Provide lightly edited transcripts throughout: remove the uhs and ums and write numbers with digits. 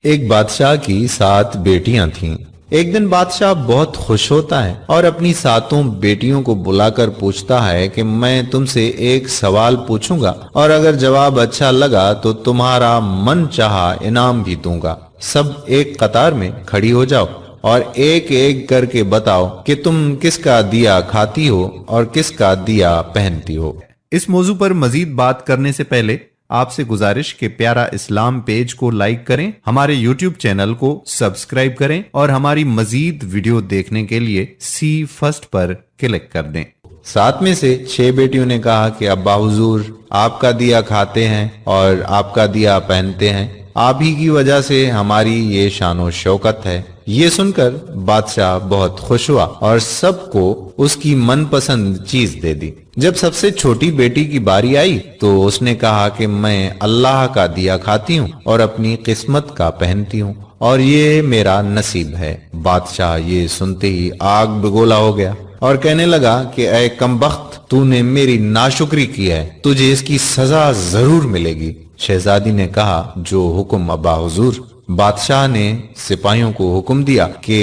ایک بادشاہ کی 7 بیٹیاں تھیں۔ ایک دن بادشاہ بہت خوش ہوتا ہے اور اپنی 7 بیٹیوں کو بلا کر پوچھتا ہے کہ میں تم سے ایک سوال پوچھوں گا اور اگر جواب اچھا لگا تو تمہارا من چاہا انعام بھی دوں گا۔ سب ایک قطار میں کھڑی ہو جاؤ اور ایک ایک کر کے بتاؤ کہ تم کس کا دیا کھاتی ہو اور کس کا دیا پہنتی ہو۔ اس موضوع پر مزید بات کرنے سے پہلے آپ سے گزارش کہ پیارا اسلام پیج کو لائک کریں، ہمارے یوٹیوب چینل کو سبسکرائب کریں اور ہماری مزید ویڈیو دیکھنے کے لیے سی فرسٹ پر کلک کر دیں۔ 7 میں سے 6 بیٹیوں نے کہا کہ ابا حضور آپ کا دیا کھاتے ہیں اور آپ کا دیا پہنتے ہیں، آپ ہی کی وجہ سے ہماری یہ شان و شوکت ہے۔ یہ سن کر بادشاہ بہت خوش ہوا اور سب کو اس کی من پسند چیز دے دی۔ جب سب سے چھوٹی بیٹی کی باری آئی تو اس نے کہا کہ میں اللہ کا دیا کھاتی ہوں اور اپنی قسمت کا پہنتی ہوں اور یہ میرا نصیب ہے۔ بادشاہ یہ سنتے ہی آگ بگولا ہو گیا اور کہنے لگا کہ اے کمبخت، تو نے میری ناشکری کی ہے، تجھے اس کی سزا ضرور ملے گی۔ شہزادی نے کہا جو حکم ابا حضور۔ بادشاہ نے سپاہیوں کو حکم دیا کہ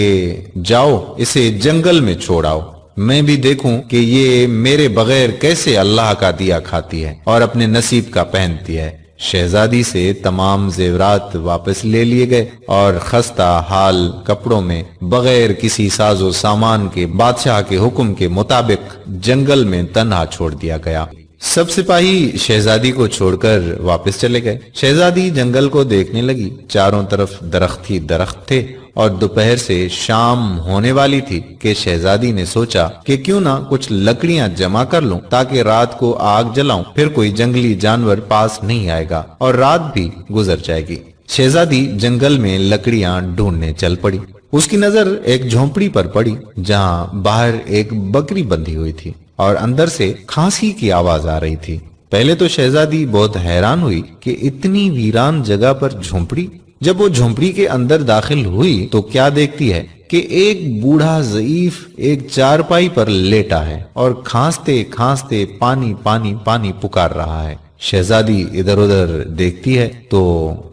جاؤ اسے جنگل میں چھوڑاؤ، میں بھی دیکھوں کہ یہ میرے بغیر کیسے اللہ کا دیا کھاتی ہے اور اپنے نصیب کا پہنتی ہے۔ شہزادی سے تمام زیورات واپس لے لیے گئے اور خستہ حال کپڑوں میں بغیر کسی ساز و سامان کے بادشاہ کے حکم کے مطابق جنگل میں تنہا چھوڑ دیا گیا۔ سب سپاہی شہزادی کو چھوڑ کر واپس چلے گئے۔ شہزادی جنگل کو دیکھنے لگی، چاروں طرف درخت ہی درخت تھے اور دوپہر سے شام ہونے والی تھی کہ شہزادی نے سوچا کہ کیوں نہ کچھ لکڑیاں جمع کر لوں تاکہ رات کو آگ جلاؤں، پھر کوئی جنگلی جانور پاس نہیں آئے گا اور رات بھی گزر جائے گی۔ شہزادی جنگل میں لکڑیاں ڈھونڈنے چل پڑی۔ اس کی نظر ایک جھونپڑی پر پڑی جہاں باہر ایک بکری بندھی ہوئی تھی اور اندر سے کھانسی کی آواز آ رہی تھی۔ پہلے تو شہزادی بہت حیران ہوئی کہ اتنی ویران جگہ پر جھونپڑی۔ جب وہ جھونپڑی کے اندر داخل ہوئی تو کیا دیکھتی ہے کہ ایک بوڑھا ضعیف ایک چارپائی پر لیٹا ہے اور کھانستے کھانستے پانی پانی پانی پکار رہا ہے۔ شہزادی ادھر ادھر دیکھتی ہے تو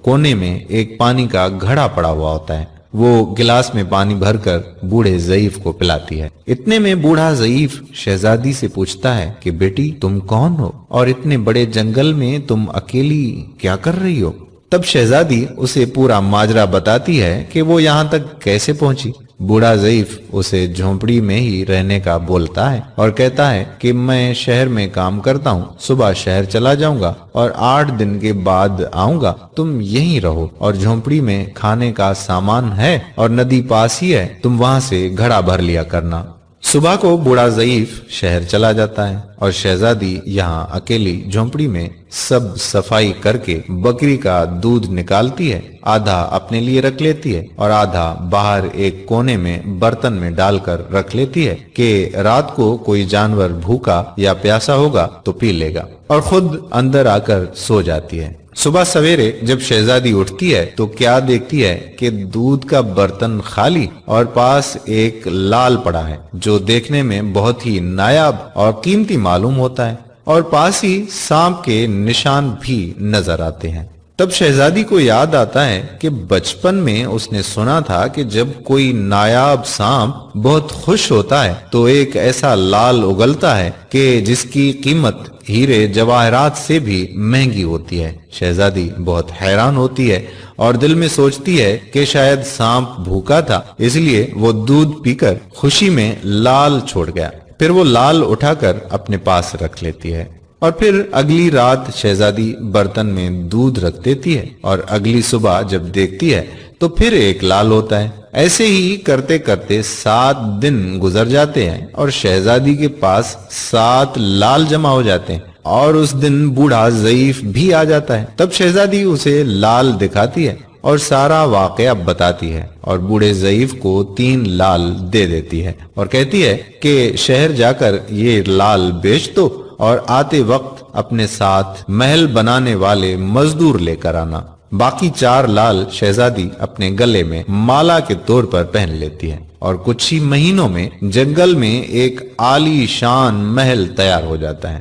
کونے میں ایک پانی کا گھڑا پڑا ہوا ہوتا ہے۔ وہ گلاس میں پانی بھر کر بوڑھے ضعیف کو پلاتی ہے۔ اتنے میں بوڑھا ضعیف شہزادی سے پوچھتا ہے کہ بیٹی تم کون ہو اور اتنے بڑے جنگل میں تم اکیلی کیا کر رہی ہو؟ تب شہزادی اسے پورا ماجرا بتاتی ہے کہ وہ یہاں تک کیسے پہنچی۔ بوڑھا ضعیف اسے جھونپڑی میں ہی رہنے کا بولتا ہے اور کہتا ہے کہ میں شہر میں کام کرتا ہوں، صبح شہر چلا جاؤں گا اور 8 دن کے بعد آؤں گا، تم یہیں رہو اور جھونپڑی میں کھانے کا سامان ہے اور ندی پاس ہی ہے، تم وہاں سے گھڑا بھر لیا کرنا۔ صبح کو بوڑھا ضعیف شہر چلا جاتا ہے اور شہزادی یہاں اکیلی جھونپڑی میں سب صفائی کر کے بکری کا دودھ نکالتی ہے، آدھا اپنے لیے رکھ لیتی ہے اور آدھا باہر ایک کونے میں برتن میں ڈال کر رکھ لیتی ہے کہ رات کو کوئی جانور بھوکا یا پیاسا ہوگا تو پی لے گا، اور خود اندر آ کر سو جاتی ہے۔ صبح سویرے جب شہزادی اٹھتی ہے تو کیا دیکھتی ہے کہ دودھ کا برتن خالی اور پاس ایک لال پڑا ہے جو دیکھنے میں بہت ہی نایاب اور قیمتی معلوم ہوتا ہے، اور پاس ہی سانپ کے نشان بھی نظر آتے ہیں۔ تب شہزادی کو یاد آتا ہے کہ بچپن میں اس نے سنا تھا کہ جب کوئی نایاب سانپ بہت خوش ہوتا ہے تو ایک ایسا لال اگلتا ہے کہ جس کی قیمت ہیرے جواہرات سے بھی مہنگی ہوتی ہے۔ شہزادی بہت حیران ہوتی ہے اور دل میں سوچتی ہے کہ شاید سانپ بھوکا تھا، اس لیے وہ دودھ پی کر خوشی میں لال چھوڑ گیا۔ پھر وہ لال اٹھا کر اپنے پاس رکھ لیتی ہے اور پھر اگلی رات شہزادی برتن میں دودھ رکھ دیتی ہے اور اگلی صبح جب دیکھتی ہے تو پھر ایک لال ہوتا ہے۔ ایسے ہی کرتے کرتے 7 دن گزر جاتے ہیں اور شہزادی کے پاس 7 لال جمع ہو جاتے ہیں اور اس دن بوڑھا ضعیف بھی آ جاتا ہے۔ تب شہزادی اسے لال دکھاتی ہے اور سارا واقعہ بتاتی ہے اور بوڑھے ضعیف کو 3 لال دے دیتی ہے اور کہتی ہے کہ شہر جا کر یہ لال بیچ دو اور آتے وقت اپنے ساتھ محل بنانے والے مزدور لے کر آنا۔ باقی 4 لال شہزادی اپنے گلے میں مالا کے طور پر پہن لیتی ہے اور کچھ ہی مہینوں میں جنگل میں ایک عالی شان محل تیار ہو جاتا ہے۔